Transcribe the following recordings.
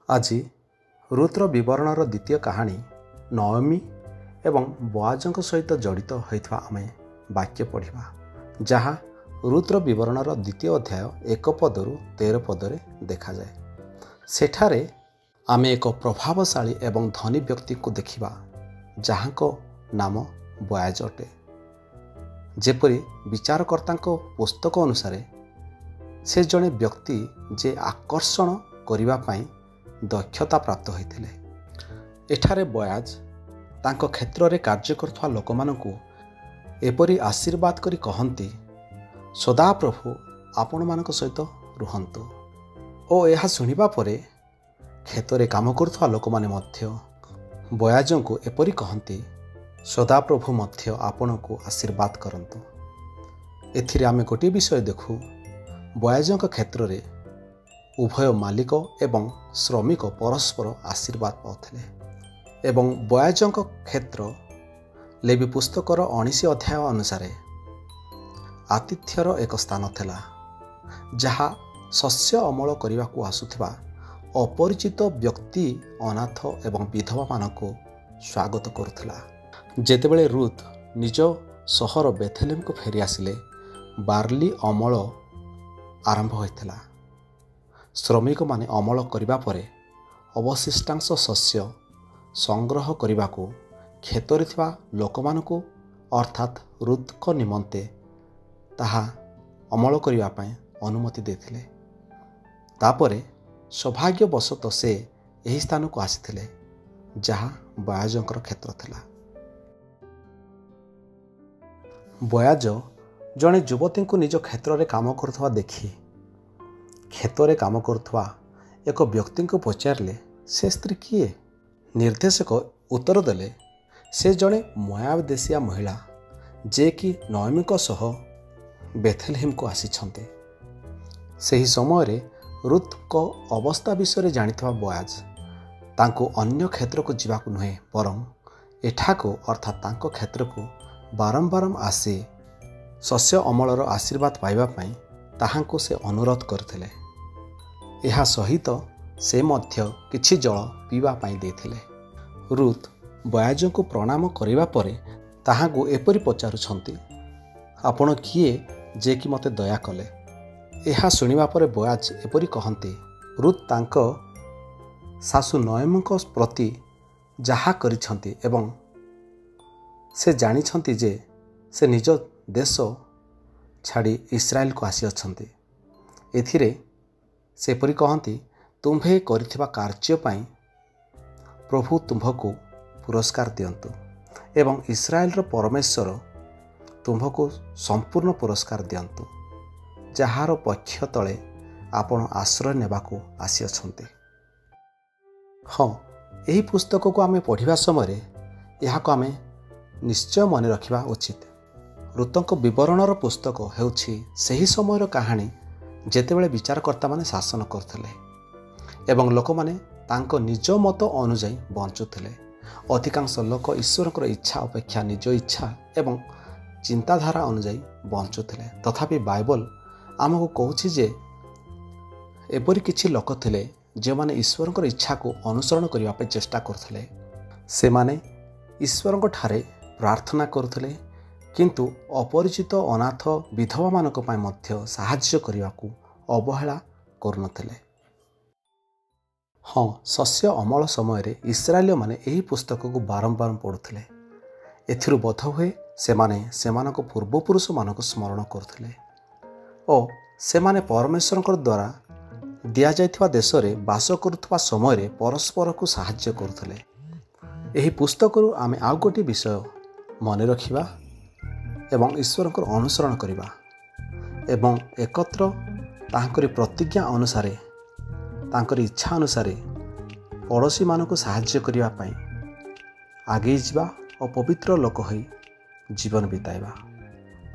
ଆଜି ରୁତ୍ର ବିବରଣର ଦ୍ୱିତୀୟ କାହାଣୀ ନଅମୀ ଏବଂ ବୋଆଜଙ୍କ ସହିତ ଜଡ଼ିତ ହୋଇଥିବା ଆମେ ବାକ୍ୟ ପଢ଼ିବା, ଯାହା ରୁତ୍ର ବିବରଣର ଦ୍ୱିତୀୟ ଅଧ୍ୟାୟ 1 ପଦରୁ 13 ପଦରେ ଦେଖାଯାଏ। ସେଠାରେ ଆମେ ଏକ ପ୍ରଭାବଶାଳୀ ଏବଂ ଧନୀ ବ୍ୟକ୍ତିଙ୍କୁ ଦେଖିବା, ଯାହାଙ୍କ ନାମ ବୋଆଜ ଅଟେ। ଯେପରି ବିଚାରକର୍ତ୍ତାଙ୍କ ପୁସ୍ତକ ଅନୁସାରେ ସେ ଜଣେ ବ୍ୟକ୍ତି ଯେ ଆକର୍ଷଣ କରିବା ପାଇଁ ଦକ୍ଷତା ପ୍ରାପ୍ତ ହୋଇଥିଲେ। ଏଠାରେ ବୋଆଜ ତାଙ୍କ କ୍ଷେତ୍ରରେ କାର୍ଯ୍ୟ କରୁଥିବା ଲୋକମାନଙ୍କୁ ଏପରି ଆଶୀର୍ବାଦ କରି କହନ୍ତି, ସଦାପ୍ରଭୁ ଆପଣମାନଙ୍କ ସହିତ ରୁହନ୍ତୁ। ଓ ଏହା ଶୁଣିବା ପରେ କ୍ଷେତରେ କାମ କରୁଥିବା ଲୋକମାନେ ମଧ୍ୟ ବୋଆଜଙ୍କୁ ଏପରି କହନ୍ତି, ସଦାପ୍ରଭୁ ମଧ୍ୟ ଆପଣଙ୍କୁ ଆଶୀର୍ବାଦ କରନ୍ତୁ। ଏଥିରେ ଆମେ ଗୋଟିଏ ବିଷୟ ଦେଖୁ, ବୋଆଜଙ୍କ କ୍ଷେତ୍ରରେ ଉଭୟ ମାଲିକ ଏବଂ ଶ୍ରମିକ ପରସ୍ପର ଆଶୀର୍ବାଦ ପାଉଥିଲେ ଏବଂ ବୋଆଜଙ୍କ କ୍ଷେତ୍ର ଲେବୀ ପୁସ୍ତକର 19 ଅଧ୍ୟାୟ ଅନୁସାରେ ଆତିଥ୍ୟର ଏକ ସ୍ଥାନ ଥିଲା, ଯାହା ଶସ୍ୟ ଅମଳ କରିବାକୁ ଆସୁଥିବା ଅପରିଚିତ ବ୍ୟକ୍ତି, ଅନାଥ ଏବଂ ବିଧବାମାନଙ୍କୁ ସ୍ୱାଗତ କରୁଥିଲା। ଯେତେବେଳେ ରୁଥ୍ ନିଜ ସହର ବେଥେଲେମକୁ ଫେରିଆସିଲେ, ବାର୍ଲି ଅମଳ ଆରମ୍ଭ ହୋଇଥିଲା। ଶ୍ରମିକମାନେ ଅମଳ କରିବା ପରେ ଅବଶିଷ୍ଟାଂଶ ଶସ୍ୟ ସଂଗ୍ରହ କରିବାକୁ କ୍ଷେତରେ ଥିବା ଲୋକମାନଙ୍କୁ ଅର୍ଥାତ୍ ରୁଥ୍ଙ୍କ ନିମନ୍ତେ ତାହା ଅମଳ କରିବା ପାଇଁ ଅନୁମତି ଦେଇଥିଲେ। ତାପରେ ସୌଭାଗ୍ୟବଶତଃ ସେ ଏହି ସ୍ଥାନକୁ ଆସିଥିଲେ, ଯାହା ବୋଆଜଙ୍କର କ୍ଷେତ୍ର ଥିଲା। ବୋଆଜ ଜଣେ ଯୁବତୀଙ୍କୁ ନିଜ କ୍ଷେତ୍ରରେ କାମ କରୁଥିବା ଦେଖି କ୍ଷେତରେ କାମ କରୁଥିବା ଏକ ବ୍ୟକ୍ତିଙ୍କୁ ପଚାରିଲେ, ସେ ସ୍ତ୍ରୀ କିଏ? ନିର୍ଦ୍ଦେଶକ ଉତ୍ତର ଦେଲେ, ସେ ଜଣେ ମୋଆବ ଦେଶୀୟା ମହିଳା, ଯିଏକି ନଅମୀଙ୍କ ସହ ବେଥେଲେହେମକୁ ଆସିଛନ୍ତି। ସେହି ସମୟରେ ରୁଥ୍ଙ୍କ ଅବସ୍ଥା ବିଷୟରେ ଜାଣିଥିବା ବୋଆଜ ତାଙ୍କୁ ଅନ୍ୟ କ୍ଷେତ୍ରକୁ ଯିବାକୁ ନୁହେଁ, ବରଂ ଏଠାକୁ ଅର୍ଥାତ୍ ତାଙ୍କ କ୍ଷେତ୍ରକୁ ବାରମ୍ବାର ଆସି ଶସ୍ୟ ଅମଳର ଆଶୀର୍ବାଦ ପାଇବା ପାଇଁ ତାହାଙ୍କୁ ସେ ଅନୁରୋଧ କରିଥିଲେ। ଏହା ସହିତ ସେ ମଧ୍ୟ କିଛି ଜଳ ପିଇବା ପାଇଁ ଦେଇଥିଲେ। ରୁଥ୍ ବୋଆଜଙ୍କୁ ପ୍ରଣାମ କରିବା ପରେ ତାହାଙ୍କୁ ଏପରି ପଚାରୁଛନ୍ତି, ଆପଣ କିଏ ଯେ କି ମୋତେ ଦୟା କଲେ? ଏହା ଶୁଣିବା ପରେ ବୋଆଜ ଏପରି କହନ୍ତି, ରୁଥ୍ ତାଙ୍କ ଶାଶୁ ନଅମୀଙ୍କ ପ୍ରତି ଯାହା କରିଛନ୍ତି ଏବଂ ସେ ଜାଣିଛନ୍ତି ଯେ ସେ ନିଜ ଦେଶ ଛାଡ଼ି ଇସ୍ରାଏଲକୁ ଆସିଅଛନ୍ତି। ଏଥିରେ ସେପରି କହନ୍ତି, ତୁମ୍ଭେ କରିଥିବା କାର୍ଯ୍ୟ ପାଇଁ ପ୍ରଭୁ ତୁମ୍ଭକୁ ପୁରସ୍କାର ଦିଅନ୍ତୁ ଏବଂ ଇସ୍ରାଏଲର ପରମେଶ୍ୱର ତୁମ୍ଭକୁ ସମ୍ପୂର୍ଣ୍ଣ ପୁରସ୍କାର ଦିଅନ୍ତୁ, ଯାହାର ପକ୍ଷ ତଳେ ଆପଣ ଆଶ୍ରୟ ନେବାକୁ ଆସିଅଛନ୍ତି। ହଁ, ଏହି ପୁସ୍ତକକୁ ଆମେ ପଢ଼ିବା ସମୟରେ ଏହାକୁ ଆମେ ନିଶ୍ଚୟ ମନେ ରଖିବା ଉଚିତ। ରୁଥ୍ଙ୍କ ବିବରଣର ପୁସ୍ତକ ହେଉଛି ସେହି ସମୟର କାହାଣୀ ଯେତେବେଳେ ବିଚାରକର୍ତ୍ତାମାନେ ଶାସନ କରୁଥିଲେ ଏବଂ ଲୋକମାନେ ତାଙ୍କ ନିଜ ମତ ଅନୁଯାୟୀ ବଞ୍ଚୁଥିଲେ। ଅଧିକାଂଶ ଲୋକ ଈଶ୍ୱରଙ୍କର ଇଚ୍ଛା ଅପେକ୍ଷା ନିଜ ଇଚ୍ଛା ଏବଂ ଚିନ୍ତାଧାରା ଅନୁଯାୟୀ ବଞ୍ଚୁଥିଲେ। ତଥାପି ବାଇବଲ ଆମକୁ କହୁଛି ଯେ ଏପରି କିଛି ଲୋକ ଥିଲେ ଯେଉଁମାନେ ଈଶ୍ୱରଙ୍କର ଇଚ୍ଛାକୁ ଅନୁସରଣ କରିବା ପାଇଁ ଚେଷ୍ଟା କରୁଥିଲେ। ସେମାନେ ଈଶ୍ୱରଙ୍କ ଠାରେ ପ୍ରାର୍ଥନା କରୁଥିଲେ, କିନ୍ତୁ ଅପରିଚିତ ଅନାଥ ବିଧବାମାନଙ୍କ ପାଇଁ ମଧ୍ୟ ସାହାଯ୍ୟ କରିବାକୁ ଅବହେଳା କରୁନଥିଲେ। ହଁ, ଶସ୍ୟ ଅମଳ ସମୟରେ ଇସ୍ରାଏଲୀୟମାନେ ଏହି ପୁସ୍ତକକୁ ବାରମ୍ବାର ପଢ଼ୁଥିଲେ। ଏଥିରୁ ବୋଧହୁଏ ସେମାନେ ସେମାନଙ୍କ ପୂର୍ବପୁରୁଷମାନଙ୍କୁ ସ୍ମରଣ କରୁଥିଲେ ଓ ସେମାନେ ପରମେଶ୍ୱରଙ୍କ ଦ୍ୱାରା ଦିଆଯାଇଥିବା ଦେଶରେ ବାସ କରୁଥିବା ସମୟରେ ପରସ୍ପରକୁ ସାହାଯ୍ୟ କରୁଥିଲେ। ଏହି ପୁସ୍ତକରୁ ଆମେ ଆଉ ଗୋଟିଏ ବିଷୟ ମନେ ରଖିବା ଏବଂ ଈଶ୍ୱରଙ୍କର ଅନୁସରଣ କରିବା ଏବଂ ଏକତ୍ର ତାହାଙ୍କରି ପ୍ରତିଜ୍ଞା ଅନୁସାରେ, ତାଙ୍କର ଇଚ୍ଛା ଅନୁସାରେ ପଡ଼ୋଶୀମାନଙ୍କୁ ସାହାଯ୍ୟ କରିବା ପାଇଁ ଆଗେଇ ଯିବା ଓ ପବିତ୍ର ଲୋକ ହୋଇ ଜୀବନ ବିତାଇବା।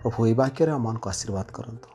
ପ୍ରଭୁ ଏହି ବାକ୍ୟରେ ଆମମାନଙ୍କୁ ଆଶୀର୍ବାଦ କରନ୍ତୁ।